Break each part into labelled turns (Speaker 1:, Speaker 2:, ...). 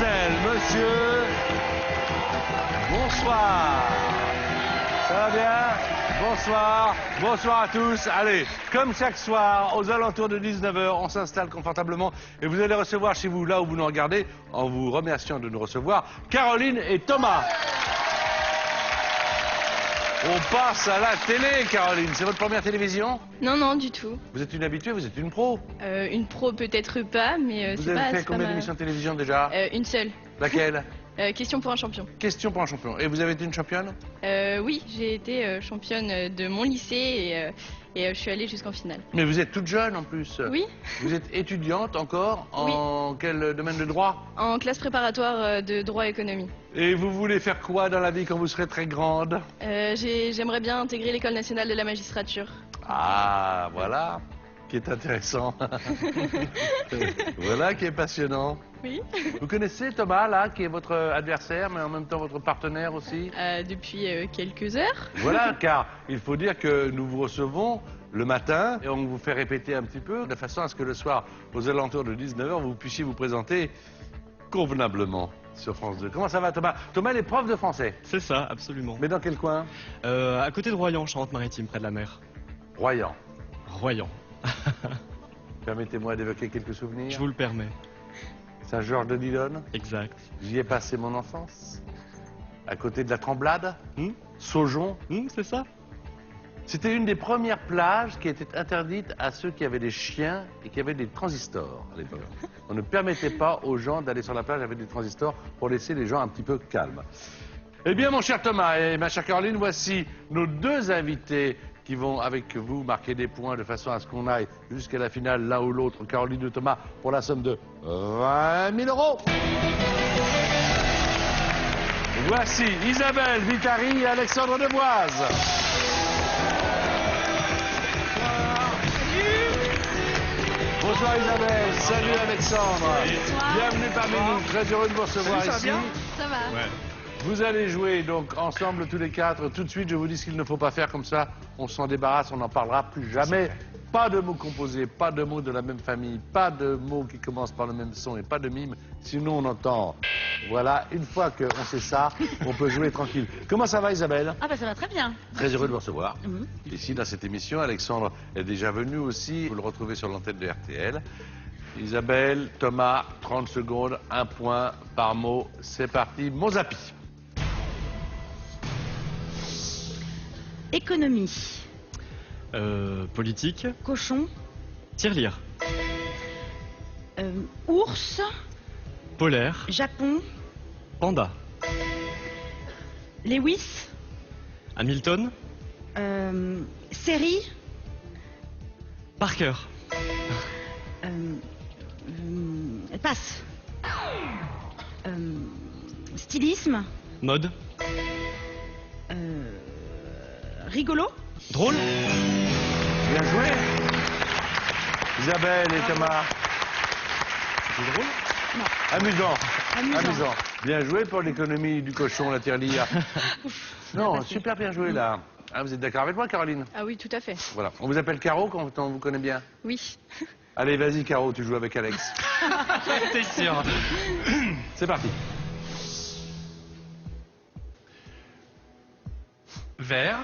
Speaker 1: Mademoiselle, monsieur, bonsoir. Ça va bien? Bonsoir, bonsoir à tous. Allez, comme chaque soir, aux alentours de 19h, on s'installe confortablement et vous allez recevoir chez vous, là où vous nous regardez, en vous remerciant de nous recevoir, Caroline et Thomas. On passe à la télé, Caroline. C'est votre première télévision?
Speaker 2: Non, non, du tout.
Speaker 1: Vous êtes une habituée, vous êtes une pro.
Speaker 2: Une pro peut-être pas, mais
Speaker 1: Vous
Speaker 2: c'est pas...
Speaker 1: avez fait combien d'émissions de télévision déjà?
Speaker 2: Une seule.
Speaker 1: Laquelle?
Speaker 2: Question pour un champion.
Speaker 1: Question pour un champion. Et vous avez été une championne?
Speaker 2: Oui, j'ai été championne de mon lycée et je suis allée jusqu'en finale.
Speaker 1: Mais vous êtes toute jeune en plus.
Speaker 2: Oui.
Speaker 1: Vous êtes étudiante encore en quel domaine de droit?
Speaker 2: En classe préparatoire de droit et économie.
Speaker 1: Et vous voulez faire quoi dans la vie quand vous serez très grande?
Speaker 2: J'aimerais bien intégrer l'École nationale de la magistrature.
Speaker 1: Ah, voilà qui est intéressant. Voilà qui est passionnant.
Speaker 2: Oui.
Speaker 1: Vous connaissez Thomas, là, qui est votre adversaire, mais en même temps votre partenaire aussi?
Speaker 2: Depuis quelques heures.
Speaker 1: Voilà, car il faut dire que nous vous recevons le matin et on vous fait répéter un petit peu, de façon à ce que le soir, aux alentours de 19h, vous puissiez vous présenter convenablement sur France 2. Comment ça va, Thomas? Thomas, il est prof de français.
Speaker 3: C'est ça, absolument.
Speaker 1: Mais dans quel coin?
Speaker 3: À côté de Royan, Charente-Maritime, près de la mer.
Speaker 1: Royan.
Speaker 3: Royan.
Speaker 1: Permettez-moi d'évoquer quelques souvenirs.
Speaker 3: Je vous le permets.
Speaker 1: Saint-Georges de Didonne.
Speaker 3: Exact.
Speaker 1: J'y ai passé mon enfance. À côté de la Tremblade. Saujon.
Speaker 3: C'est ça.
Speaker 1: C'était une des premières plages qui était interdite à ceux qui avaient des chiens et qui avaient des transistors à l'époque. On ne permettait pas aux gens d'aller sur la plage avec des transistors pour laisser les gens un petit peu calmes. Eh bien, mon cher Thomas et ma chère Caroline, voici nos deux invités qui vont avec vous marquer des points de façon à ce qu'on aille jusqu'à la finale, l'un ou l'autre, Caroline ou Thomas, pour la somme de 20 000 €. Voici Isabelle Vitari et Alexandre Deboise. Bonsoir Isabelle, salut Alexandre. Bienvenue parmi nous, très heureux de vous recevoir ici.
Speaker 2: Ça va.
Speaker 3: Ouais.
Speaker 1: Vous allez jouer donc ensemble tous les quatre. Tout de suite, je vous dis ce qu'il ne faut pas faire, comme ça on s'en débarrasse, on n'en parlera plus jamais. Pas de mots composés, pas de mots de la même famille, pas de mots qui commencent par le même son et pas de mime, sinon on entend. Voilà, une fois qu'on sait ça, on peut jouer tranquille. Comment ça va Isabelle?
Speaker 4: Ah bah ça va très bien.
Speaker 1: Très heureux de vous recevoir. Ici dans cette émission, Alexandre est déjà venu aussi, vous le retrouvez sur l'antenne de RTL. Isabelle, Thomas, 30 secondes, un point par mot, c'est parti, mon zapi.
Speaker 4: Économie.
Speaker 3: Politique.
Speaker 4: Cochon.
Speaker 3: Tirelire.
Speaker 4: Ours.
Speaker 3: Polaire.
Speaker 4: Japon.
Speaker 3: Panda.
Speaker 4: Lewis.
Speaker 3: Hamilton.
Speaker 4: Série.
Speaker 3: Parker.
Speaker 4: Passe. Stylisme.
Speaker 3: Mode.
Speaker 4: Rigolo.
Speaker 3: Drôle.
Speaker 1: Bien joué. Isabelle et Thomas.
Speaker 3: C'est drôle.
Speaker 1: Amusant.
Speaker 4: Amusant.
Speaker 1: Bien joué pour l'économie du cochon, la tirelire. Non, super bien joué là. Ah, vous êtes d'accord avec moi, Caroline?
Speaker 2: Ah oui, tout à fait.
Speaker 1: Voilà. On vous appelle Caro quand on vous connaît bien?
Speaker 2: Oui.
Speaker 1: Allez, vas-y, Caro, tu joues avec Alex.
Speaker 3: T'es sûr?
Speaker 1: C'est parti.
Speaker 5: Vert,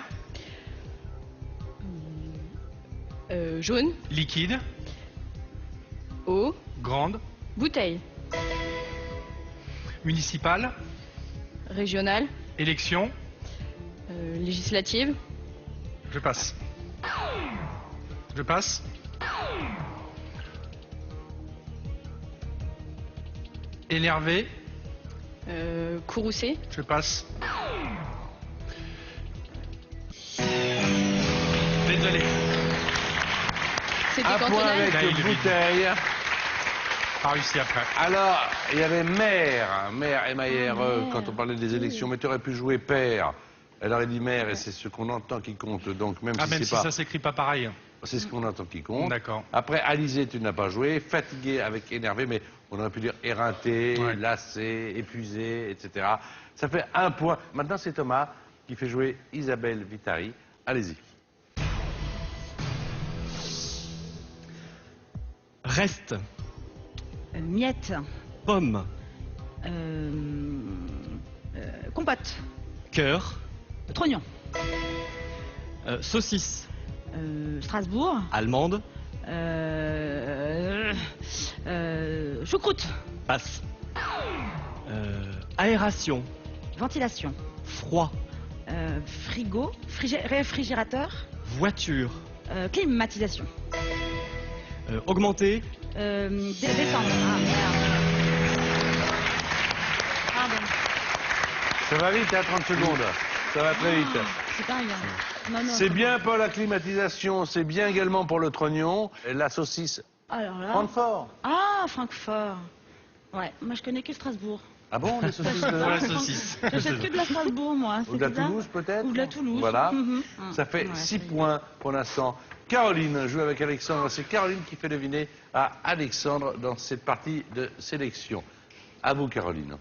Speaker 2: Jaune.
Speaker 5: liquide,
Speaker 2: Eau.
Speaker 5: grande,
Speaker 2: Bouteille.
Speaker 5: municipale,
Speaker 2: Régionale.
Speaker 5: élection,
Speaker 2: Législative.
Speaker 5: je passe. Je passe. Énervé,
Speaker 2: Courroucée.
Speaker 5: je passe. Désolé.
Speaker 2: C'était
Speaker 1: Un point
Speaker 2: cantonal.
Speaker 1: avec
Speaker 5: Bouteille, le vide.
Speaker 1: bouteille.
Speaker 5: Pas réussi après.
Speaker 1: Alors, il y avait maire, M-A-R-E, quand on parlait des élections, mais tu aurais pu jouer père. Elle aurait dit maire, et c'est ce qu'on entend qui compte, donc même
Speaker 5: Ah,
Speaker 1: si
Speaker 5: même
Speaker 1: c'est
Speaker 5: si
Speaker 1: pas...
Speaker 5: ça s'écrit pas pareil.
Speaker 1: C'est ce qu'on entend qui compte.
Speaker 5: D'accord.
Speaker 1: Après, Alizé, tu n'as pas joué. Fatigué avec énervé, mais on aurait pu dire éreinté,
Speaker 5: Ouais.
Speaker 1: lassé, épuisé, etc. Ça fait un point. Maintenant, c'est Thomas qui fait jouer Isabelle Vitari. Allez-y.
Speaker 3: Reste.
Speaker 4: Miette.
Speaker 3: Pomme.
Speaker 4: Compote.
Speaker 3: Cœur.
Speaker 4: Trognon.
Speaker 3: Saucisse.
Speaker 4: Strasbourg.
Speaker 3: Allemande.
Speaker 4: Choucroute.
Speaker 3: Passe. Aération.
Speaker 4: Ventilation.
Speaker 3: Froid.
Speaker 4: Frigo. Réfrigérateur.
Speaker 3: Voiture.
Speaker 4: Climatisation.
Speaker 3: Augmenter.
Speaker 4: Descendre. Ah merde. Pardon.
Speaker 1: Ça va vite, hein, 30 secondes. Ça va très vite.
Speaker 4: C'est dingue. Hein. Non, non,
Speaker 1: C'est bien pour la climatisation, c'est bien également pour le trognon. Et la saucisse,
Speaker 4: Alors là.
Speaker 1: Francfort.
Speaker 4: Ah, Francfort. Ouais, moi je connais que Strasbourg.
Speaker 1: Ah bon, les saucisses de
Speaker 3: Pour la saucisse.
Speaker 4: J'achète que de la Strasbourg, moi.
Speaker 1: Ou de la
Speaker 4: c'est bizarre.
Speaker 1: Toulouse peut-être.
Speaker 4: Ou de la Toulouse.
Speaker 1: Voilà.
Speaker 4: Mhm.
Speaker 1: Ça fait
Speaker 4: Ouais,
Speaker 1: 6
Speaker 4: c'est bien.
Speaker 1: points pour l'instant. Caroline joue avec Alexandre. C'est Caroline qui fait deviner à Alexandre dans cette partie de sélection. À vous, Caroline.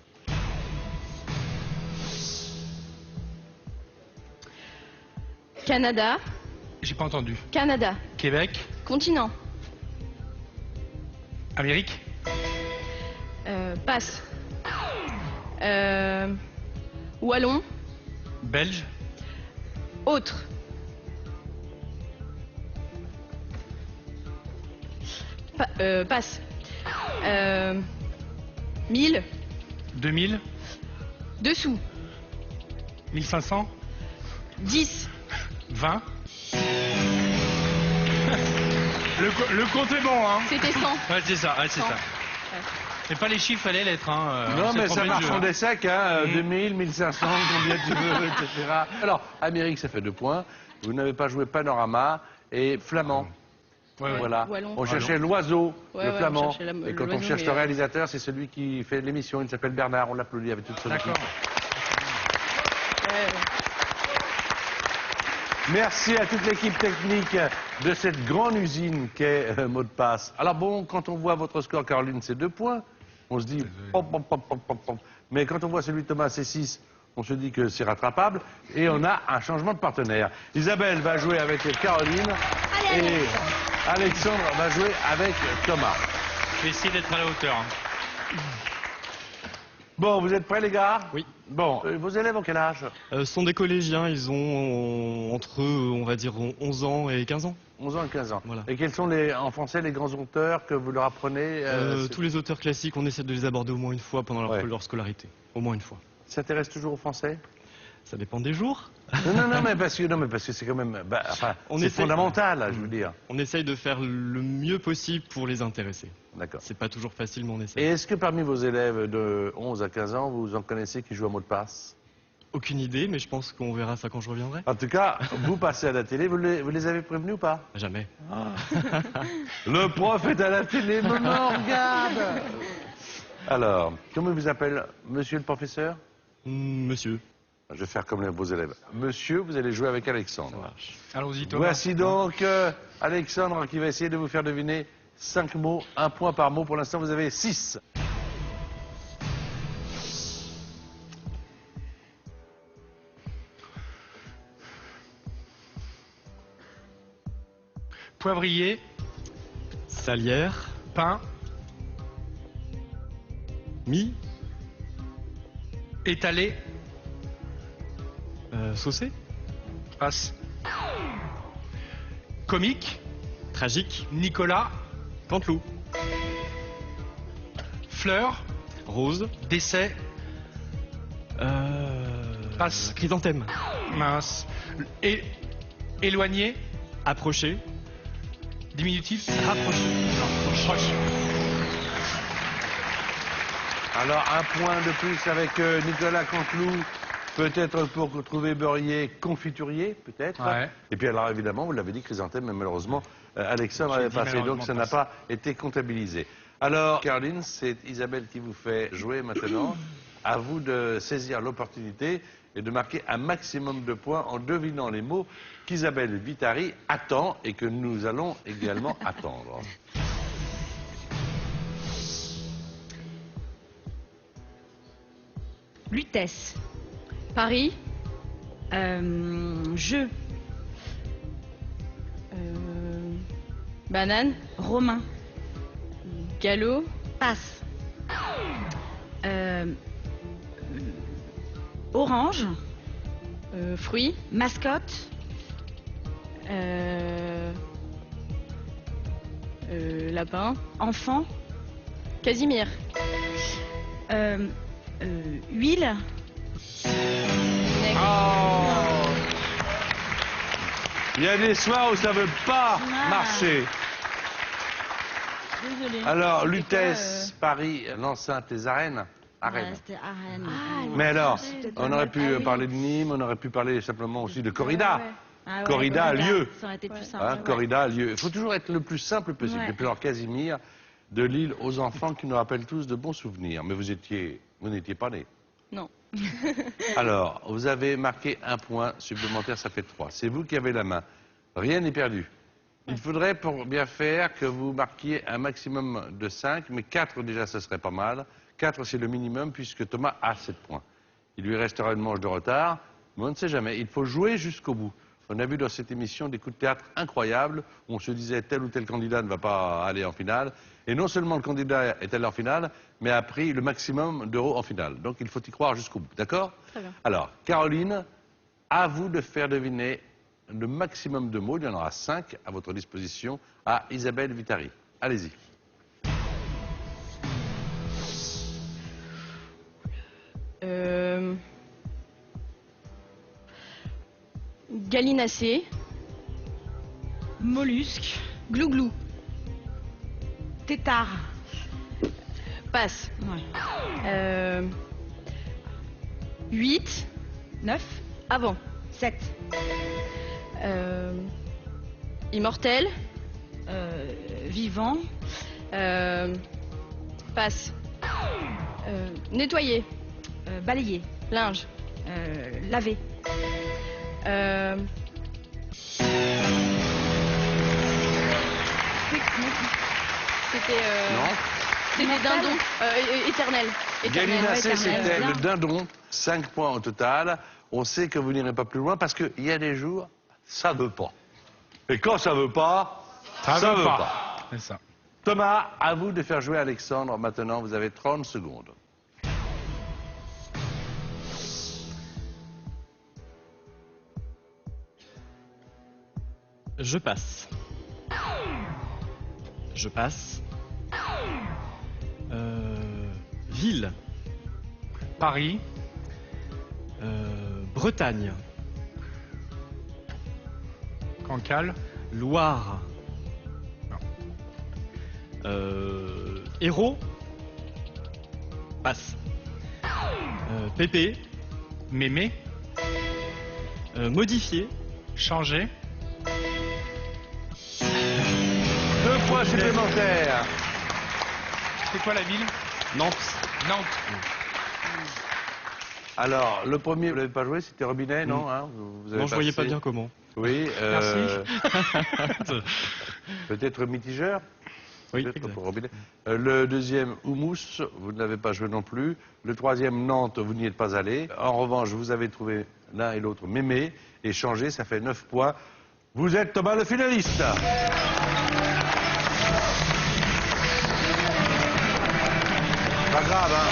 Speaker 2: Canada.
Speaker 5: J'ai pas entendu.
Speaker 2: Canada.
Speaker 5: Québec.
Speaker 2: Continent.
Speaker 5: Amérique.
Speaker 2: Passe. Wallon.
Speaker 5: Belge.
Speaker 2: Autre. Passe. 1000.
Speaker 5: 2000.
Speaker 2: Dessous.
Speaker 5: 1500.
Speaker 2: 10.
Speaker 5: 20. Le compte est bon, hein.
Speaker 2: C'était 100.
Speaker 5: Ouais, c'est ça, ouais, c'est
Speaker 2: 100.
Speaker 5: ça. Mais pas les chiffres, fallait les lettres, hein.
Speaker 1: Non,
Speaker 5: c'est
Speaker 1: mais
Speaker 5: le
Speaker 1: ça
Speaker 5: premier
Speaker 1: marche
Speaker 5: jeu,
Speaker 1: en
Speaker 5: hein.
Speaker 1: des sacs, hein. 2000, 1500, combien tu veux, etc. Alors, Amérique, ça fait 2 points. Vous n'avez pas joué Panorama et Flamand.
Speaker 5: Ouais, ouais.
Speaker 1: Voilà.
Speaker 2: Wallon.
Speaker 1: On cherchait l'oiseau,
Speaker 2: Ouais,
Speaker 1: le
Speaker 2: ouais,
Speaker 1: flamand.
Speaker 2: on cherchait
Speaker 1: Et quand on
Speaker 2: l'oiseau,
Speaker 1: cherche
Speaker 2: mais,
Speaker 1: le réalisateur, c'est celui qui fait l'émission. Il s'appelle Bernard. On l'applaudit avec toute son équipe.
Speaker 5: D'accord.
Speaker 2: Ouais.
Speaker 1: Merci à toute l'équipe technique de cette grande usine qu'est Mot de Passe. Alors bon, quand on voit votre score, Caroline, c'est 2 points. On se dit pop, pop, pop, pop, pop, pop. Mais quand on voit celui de Thomas, c'est 6. On se dit que c'est rattrapable. Et on a un changement de partenaire. Isabelle va jouer avec Caroline. Et Alexandre va jouer avec Thomas.
Speaker 5: Je vais essayer d'être à la hauteur. Hein.
Speaker 1: Bon, vous êtes prêts, les gars?
Speaker 3: Oui.
Speaker 1: Bon, vos élèves ont quel âge?
Speaker 3: Ce sont des collégiens, ils ont entre, on va dire, 11 ans et 15 ans.
Speaker 1: 11 ans et 15 ans.
Speaker 3: Voilà.
Speaker 1: Et quels sont, en français, les grands auteurs que vous leur apprenez?
Speaker 3: Tous les auteurs classiques, on essaie de les aborder au moins une fois pendant leur scolarité. Au moins une fois.
Speaker 1: S'intéressent toujours au français?
Speaker 3: Ça dépend des jours.
Speaker 1: Non, mais parce que c'est quand même,
Speaker 3: On
Speaker 1: c'est
Speaker 3: essaie-
Speaker 1: fondamental, je veux dire.
Speaker 3: On essaye de faire le mieux possible pour les intéresser.
Speaker 1: D'accord.
Speaker 3: C'est pas toujours facile, mais on
Speaker 1: Et
Speaker 3: essaie.
Speaker 1: est-ce que parmi vos élèves de 11 à 15 ans, vous en connaissez qui jouent à mot de passe?
Speaker 3: Aucune idée, mais je pense qu'on verra ça quand je reviendrai.
Speaker 1: En tout cas, vous passez à la télé, vous les avez prévenus ou pas?
Speaker 3: Jamais.
Speaker 1: Le prof est à la télé, maman, regarde. Alors, comment il vous appelle? Monsieur le professeur?
Speaker 3: Monsieur.
Speaker 1: Je vais faire comme vos élèves. Monsieur, vous allez jouer avec Alexandre.
Speaker 5: Allons-y, Thomas.
Speaker 1: Voici donc Alexandre qui va essayer de vous faire deviner 5 mots, 1 point par mot. Pour l'instant, vous avez 6.
Speaker 5: Poivrier.
Speaker 3: Salière.
Speaker 5: Pain.
Speaker 3: Mi.
Speaker 5: Étalé.
Speaker 3: Saucé.
Speaker 5: Passe. Comique.
Speaker 3: Tragique.
Speaker 5: Nicolas.
Speaker 3: Canteloup.
Speaker 5: Fleur.
Speaker 3: Rose.
Speaker 5: Décès. Passe.
Speaker 3: Chrysanthème.
Speaker 5: Mince. Éloigné.
Speaker 3: Approché.
Speaker 5: Diminutif. Rapproché. Non, proche.
Speaker 1: Alors, un point de plus avec Nicolas Canteloup, peut-être pour trouver beurrier confiturier, peut-être.
Speaker 5: Ouais.
Speaker 1: Et puis alors, évidemment, vous l'avez dit, chrysanthème, mais malheureusement, Alexandre
Speaker 5: J'ai
Speaker 1: avait
Speaker 5: dit
Speaker 1: passé, donc
Speaker 5: malheureusement
Speaker 1: ça n'a pas été comptabilisé. Alors, Caroline, c'est Isabelle qui vous fait jouer maintenant. À vous de saisir l'opportunité et de marquer un maximum de points en devinant les mots qu'Isabelle Vitari attend et que nous allons également attendre.
Speaker 4: Lutèce.
Speaker 2: Paris.
Speaker 4: Jeu.
Speaker 2: Banane.
Speaker 4: Romain.
Speaker 2: Galop.
Speaker 4: Passe. Orange.
Speaker 2: Fruits.
Speaker 4: Mascotte.
Speaker 2: Lapin.
Speaker 4: Enfant.
Speaker 2: Casimir.
Speaker 4: Huile.
Speaker 2: Vinaigre.
Speaker 1: Oh. Il y a des soirs où ça veut pas
Speaker 4: Ah.
Speaker 1: marcher.
Speaker 4: Désolée.
Speaker 1: Alors, Lutèce, Paris, l'enceinte, les arènes.
Speaker 4: Ouais,
Speaker 1: Arènes.
Speaker 4: c'était arène.
Speaker 1: Mais alors,
Speaker 4: c'était
Speaker 1: on
Speaker 4: pas
Speaker 1: aurait
Speaker 4: mal.
Speaker 1: pu
Speaker 4: Ah oui.
Speaker 1: parler de Nîmes, on aurait pu parler simplement aussi de corrida.
Speaker 4: Ah ouais,
Speaker 1: Corrida, lieu.
Speaker 4: Ça aurait été plus simple.
Speaker 1: Hein, corrida, lieu. Il faut toujours être le plus simple possible.
Speaker 4: Ouais.
Speaker 1: Et puis alors, Casimir, de Lille aux enfants qui nous rappellent tous de bons souvenirs. Mais vous n'étiez pas né.
Speaker 2: Non.
Speaker 1: Alors, vous avez marqué un point supplémentaire, ça fait 3. C'est vous qui avez la main. Rien n'est perdu. Il faudrait, pour bien faire, que vous marquiez un maximum de 5, mais 4 déjà, ce serait pas mal. 4, c'est le minimum, puisque Thomas a 7 points. Il lui restera une manche de retard, mais on ne sait jamais. Il faut jouer jusqu'au bout. On a vu dans cette émission des coups de théâtre incroyables, où on se disait tel ou tel candidat ne va pas aller en finale. Et non seulement le candidat est allé en finale, mais a pris le maximum d'euros en finale. Donc il faut y croire jusqu'au bout. D'accord?
Speaker 2: Très bien.
Speaker 1: Alors, Caroline, à vous de faire deviner le maximum de mots. Il y en aura 5 à votre disposition à Isabelle Vitari. Allez-y.
Speaker 2: Gallinacé.
Speaker 4: Mollusque.
Speaker 2: Glouglou.
Speaker 4: Tétard.
Speaker 2: Passe.
Speaker 4: Ouais.
Speaker 2: 8.
Speaker 4: 9.
Speaker 2: Avant.
Speaker 4: 7.
Speaker 2: Immortel.
Speaker 4: Vivant.
Speaker 2: Passe. Nettoyer.
Speaker 4: Balayer.
Speaker 2: Linge.
Speaker 4: Laver.
Speaker 2: C'était
Speaker 1: Non?
Speaker 2: c'était dindon. Éternel.
Speaker 1: Gallinacé,
Speaker 2: Éternel.
Speaker 1: c'était
Speaker 4: Bien.
Speaker 1: le dindon. 5 points au total. On sait que vous n'irez pas plus loin parce qu'il y a des jours, ça veut pas. Et quand ça veut pas, ça veut pas.
Speaker 5: C'est ça.
Speaker 1: Thomas, à vous de faire jouer Alexandre. Maintenant, vous avez 30 secondes.
Speaker 3: Je passe. Je passe. Ville.
Speaker 5: Paris.
Speaker 3: Bretagne.
Speaker 5: Cancale.
Speaker 3: Loire. Héros. Passe. Pépé.
Speaker 5: Mémé.
Speaker 3: Modifié.
Speaker 5: Changer.
Speaker 1: 2 points supplémentaires.
Speaker 5: C'est quoi la ville?
Speaker 3: Nantes.
Speaker 5: Nantes.
Speaker 1: Alors, le premier, vous l'avez pas joué, c'était Robinet, non hein vous avez
Speaker 3: Non, je voyais pas
Speaker 1: passé.
Speaker 3: bien comment.
Speaker 1: Oui.
Speaker 5: Merci.
Speaker 1: Peut-être mitigeur.
Speaker 3: Oui,
Speaker 1: Peut-être
Speaker 3: exact.
Speaker 1: pour Robinet. Le deuxième, Houmous, vous ne l'avez pas joué non plus. Le troisième, Nantes, vous n'y êtes pas allé. En revanche, vous avez trouvé l'un et l'autre Mémé. Et changé, ça fait 9 points. Vous êtes Thomas le finaliste. Pas grave, hein.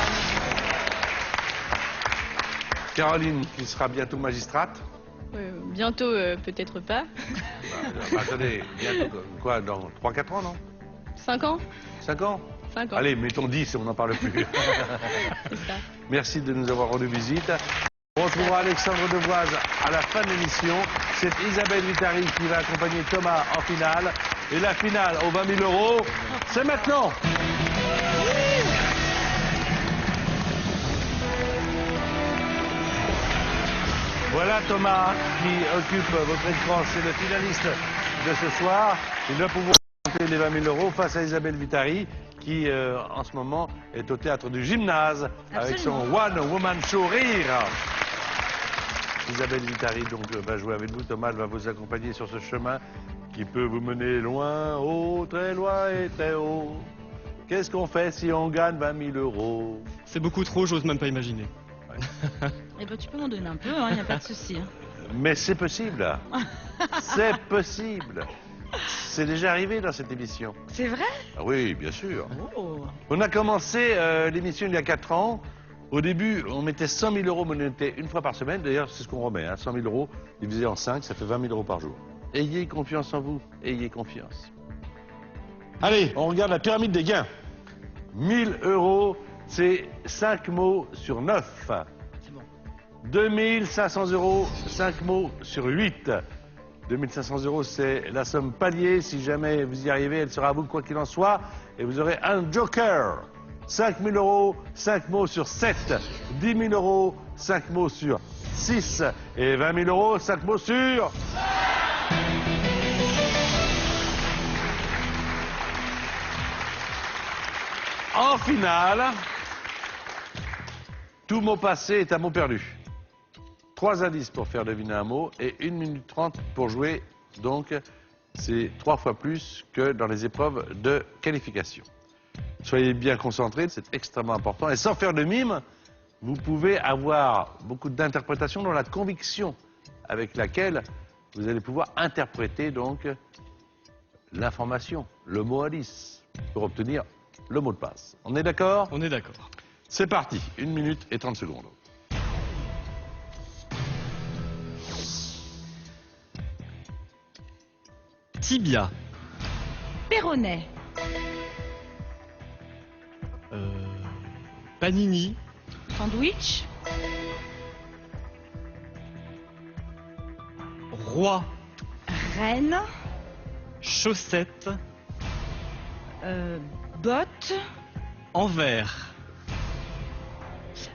Speaker 1: Caroline, qui sera bientôt magistrate.
Speaker 2: Bientôt, peut-être pas.
Speaker 1: Attendez, bientôt, quoi, dans 3-4 ans, non
Speaker 2: 5 ans
Speaker 1: 5 ans
Speaker 2: 5 ans.
Speaker 1: Allez, mettons 10 et on n'en parle plus.
Speaker 2: C'est ça.
Speaker 1: Merci de nous avoir rendu visite. On retrouvera Alexandre Devoise à la fin de l'émission. C'est Isabelle Vitari qui va accompagner Thomas en finale. Et la finale aux 20 000 €, c'est maintenant. Voilà Thomas qui occupe votre écran. C'est le finaliste de ce soir. Il va pouvoir monter les 20 000 € face à Isabelle Vitari qui, en ce moment, est au théâtre du Gymnase avec son One Woman Show Rire. Isabelle Vitari donc va jouer avec vous. Thomas elle va vous accompagner sur ce chemin qui peut vous mener loin, haut, très loin et très haut. Qu'est-ce qu'on fait si on gagne 20 000 €?
Speaker 3: C'est beaucoup trop, j'ose même pas imaginer.
Speaker 4: Eh ben, tu peux m'en donner un peu, il n'y a pas de souci. Hein.
Speaker 1: Mais c'est possible. C'est possible. C'est déjà arrivé dans cette émission.
Speaker 4: C'est vrai?
Speaker 1: Ah oui, bien sûr.
Speaker 4: Oh.
Speaker 1: On a commencé l'émission il y a 4 ans. Au début, on mettait 100 000 euros monétés une fois par semaine. D'ailleurs, c'est ce qu'on remet. 100 000 euros divisé en 5, ça fait 20 000 euros par jour. Ayez confiance en vous. Ayez confiance. Allez, on regarde la pyramide des gains. 1000 euros, c'est 5 mots sur 9. 2500 euros, 5 mots sur 8. 2500 euros, c'est la somme palier. Si jamais vous y arrivez, elle sera à vous quoi qu'il en soit. Et vous aurez un joker. 5 000 euros, 5 mots sur 7. 10 000 euros, 5 mots sur 6. Et 20 000 euros, 5 mots sur... En finale, tout mot passé est un mot perdu. 3 indices pour faire deviner un mot et 1 minute 30 pour jouer. Donc, c'est 3 fois plus que dans les épreuves de qualification. Soyez bien concentrés, c'est extrêmement important. Et sans faire de mime, vous pouvez avoir beaucoup d'interprétations dans la conviction avec laquelle vous allez pouvoir interpréter donc l'information, le mot Alice, pour obtenir le mot de passe. On est d'accord?
Speaker 3: On est d'accord.
Speaker 1: C'est parti, 1 minute et 30 secondes.
Speaker 3: Tibia.
Speaker 4: Perronnet.
Speaker 3: Panini.
Speaker 4: Sandwich.
Speaker 3: Roi.
Speaker 4: Reine.
Speaker 3: Chaussette.
Speaker 4: Botte.
Speaker 3: Envers.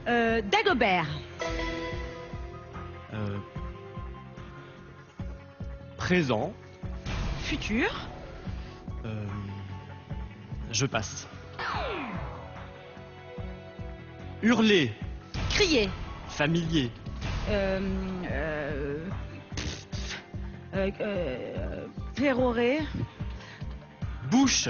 Speaker 4: Dagobert.
Speaker 3: Présent.
Speaker 4: Futur.
Speaker 3: Je passe. Hurler.
Speaker 4: Crier.
Speaker 3: Familier.
Speaker 4: Pérorer.
Speaker 3: Bouche.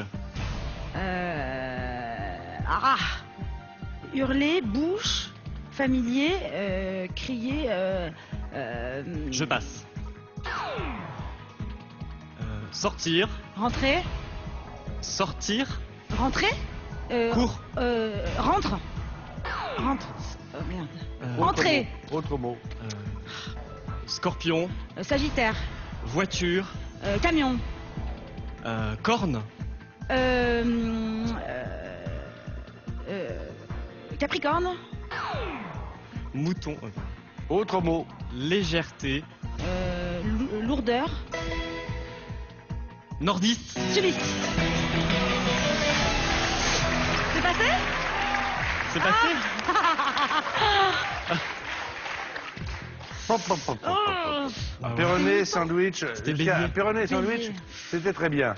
Speaker 4: Hurler, bouche, familier, crier.
Speaker 3: Je passe. Sortir.
Speaker 4: Rentrer.
Speaker 3: Sortir.
Speaker 4: Rentrer.
Speaker 3: Cours.
Speaker 4: Rentre. Rentre. Merde.
Speaker 3: Euh,
Speaker 4: Entrer.
Speaker 1: Autre mot.
Speaker 3: Scorpion.
Speaker 4: Sagittaire.
Speaker 3: Voiture.
Speaker 4: Camion.
Speaker 3: Corne.
Speaker 4: Capricorne.
Speaker 3: Mouton.
Speaker 1: Autre mot.
Speaker 3: Légèreté.
Speaker 4: Lourdeur.
Speaker 3: Nordiste.
Speaker 4: Sudiste. C'est passé?
Speaker 3: C'est passé?
Speaker 1: Pop, pop, pop, pop, pop, pop.
Speaker 3: Ah ouais.
Speaker 1: Perronnet, sandwich.
Speaker 3: C'était baigné.
Speaker 1: Perronnet, sandwich,
Speaker 4: Baigné.
Speaker 1: c'était très bien.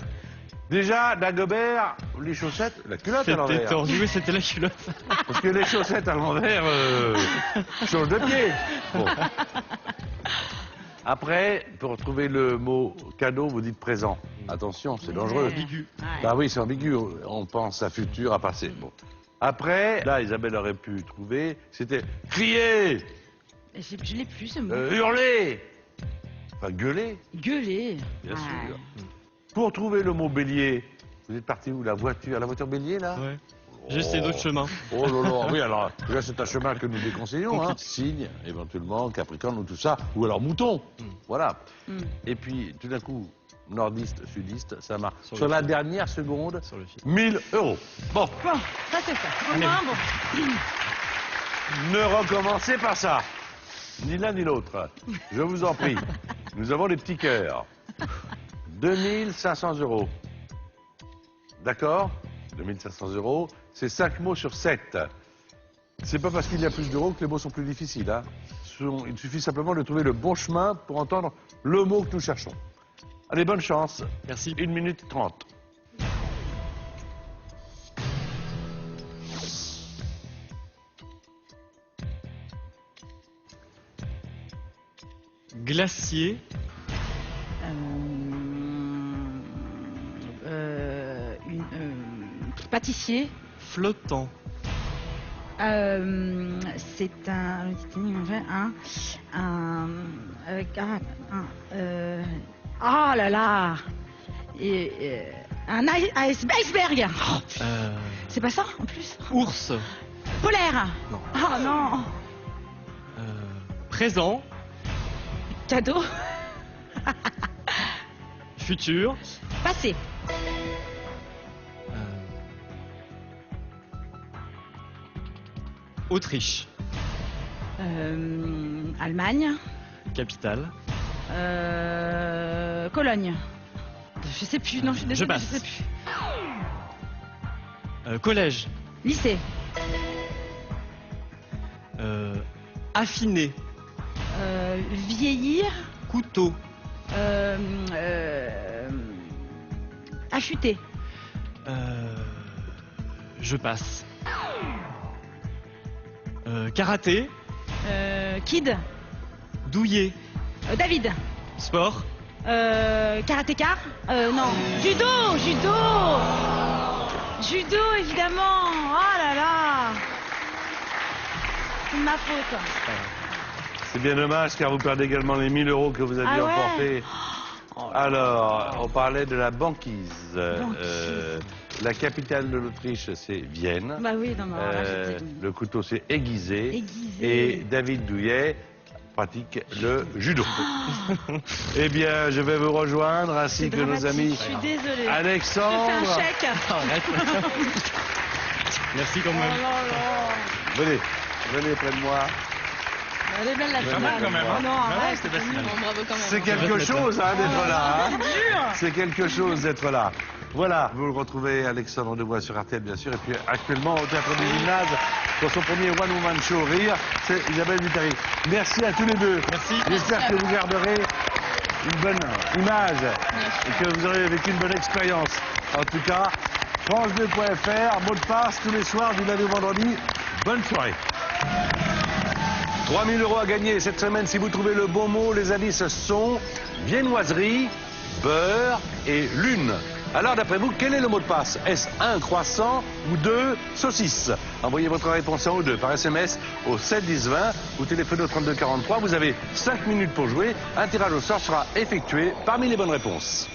Speaker 1: Déjà, Dagobert, les chaussettes, la culotte à
Speaker 3: C'était
Speaker 1: l'envers.
Speaker 3: tordu, c'était la culotte.
Speaker 1: Parce que les chaussettes à l'envers changent de pied. Bon. Après, pour trouver le mot cadeau, vous dites présent. Attention, c'est dangereux.
Speaker 3: Ambigu.
Speaker 4: Ouais.
Speaker 1: Bah oui, c'est ambigu. On pense à futur, à passé. Bon. Après, là, Isabelle aurait pu trouver, c'était crier,
Speaker 4: Je l'ai plus ce mot.
Speaker 1: hurler, enfin gueuler,
Speaker 4: Gueuler.
Speaker 1: bien
Speaker 4: Ouais.
Speaker 1: sûr. Pour trouver le mot bélier, vous êtes parti où? La voiture bélier, là?
Speaker 3: Ouais. J'ai essayé d'autres chemins.
Speaker 1: Oh là là, oui, alors, là, c'est un chemin que nous déconseillons, hein. Cygne, éventuellement, Capricorne ou tout ça, ou alors mouton, voilà.
Speaker 4: Mm.
Speaker 1: Et puis, tout d'un coup, nordiste, sudiste, ça marche.
Speaker 3: Sur
Speaker 1: Sur
Speaker 3: le
Speaker 1: la
Speaker 3: fil.
Speaker 1: dernière seconde,
Speaker 3: Sur le fil.
Speaker 1: 1000 euros. Bon,
Speaker 4: Bon, ça c'est ça.
Speaker 3: Mais-
Speaker 4: Enfin, bon.
Speaker 1: ne recommencez pas ça. Ni l'un ni l'autre. Je vous en prie. Nous avons les petits cœurs. 2500 euros. D'accord? 2500 euros, c'est 5 mots sur 7. C'est pas parce qu'il y a plus d'euros que les mots sont plus difficiles, hein. Il suffit simplement de trouver le bon chemin pour entendre le mot que nous cherchons. Allez, bonne chance.
Speaker 3: Merci.
Speaker 1: 1 minute 30.
Speaker 3: Glacier.
Speaker 4: Pâtissier.
Speaker 3: Flottant.
Speaker 4: C'est oh là là. Un iceberg. Oh,
Speaker 3: Euh,
Speaker 4: c'est pas ça en plus.
Speaker 3: ours.
Speaker 4: Polaire.
Speaker 3: Non.
Speaker 4: Oh non.
Speaker 3: Présent,
Speaker 4: Cadeau.
Speaker 3: futur,
Speaker 4: Passé.
Speaker 3: Autriche,
Speaker 4: Allemagne.
Speaker 3: capitale,
Speaker 4: Cologne. Je sais plus, non, je suis désolée,
Speaker 3: passe.
Speaker 4: sais plus.
Speaker 3: collège,
Speaker 4: Lycée.
Speaker 3: affiné,
Speaker 4: Vieillir.
Speaker 3: couteau,
Speaker 4: Affûté.
Speaker 3: je passe. Karaté,
Speaker 4: Kid.
Speaker 3: douillet,
Speaker 4: David.
Speaker 3: sport,
Speaker 4: Karatéka. Non. Judo. Judo, évidemment. Oh là là. C'est de ma faute.
Speaker 1: C'est bien dommage car vous perdez également les 1000 euros que vous aviez
Speaker 4: Ah ouais.
Speaker 1: emportés.
Speaker 4: Oh là
Speaker 1: Alors, on parlait de la banquise. La capitale de l'Autriche, c'est Vienne.
Speaker 4: Bah oui, non, non, là, j'étais-
Speaker 1: Le couteau, c'est aiguisé.
Speaker 4: Aiguisé.
Speaker 1: Et David Douillet pratique le judo. Eh bien, je vais vous rejoindre ainsi
Speaker 4: C'est
Speaker 1: que nos
Speaker 4: dramatique,
Speaker 1: amis
Speaker 4: je suis désolée.
Speaker 1: Alexandre.
Speaker 4: Je fais un chèque.
Speaker 3: arrête. Merci quand
Speaker 4: Oh
Speaker 3: même.
Speaker 4: là là.
Speaker 1: Venez près de moi.
Speaker 4: Elle est belle la
Speaker 5: Pas
Speaker 4: finale.
Speaker 5: mal quand même.
Speaker 4: Oh
Speaker 5: Hein.
Speaker 4: non,
Speaker 5: Ouais,
Speaker 4: arrête.
Speaker 5: c'était pas si mal.
Speaker 2: Bon, bravo quand même.
Speaker 1: C'est
Speaker 2: hein.
Speaker 1: quelque chose d'être là. Hein.
Speaker 4: C'est dur.
Speaker 1: C'est quelque chose d'être là. Voilà, vous le retrouvez Alexandre Devois sur RTL bien sûr, et puis actuellement au Théâtre du Gymnase, pour son premier One Woman Show Rire, c'est Isabelle Vitari. Merci à tous les deux.
Speaker 3: Merci.
Speaker 1: J'espère que vous garderez une bonne image et que vous aurez vécu une bonne expérience. En tout cas, France2.fr, mot de passe tous les soirs du lundi au vendredi. Bonne soirée. 3 000 euros à gagner cette semaine si vous trouvez le bon mot. Les indices sont viennoiserie, beurre et lune. Alors d'après vous, quel est le mot de passe? Est-ce 1 croissant ou 2 saucisses? Envoyez votre réponse en O2 par SMS au 7 10 20 ou téléphonez au 32 43. Vous avez 5 minutes pour jouer. Un tirage au sort sera effectué parmi les bonnes réponses.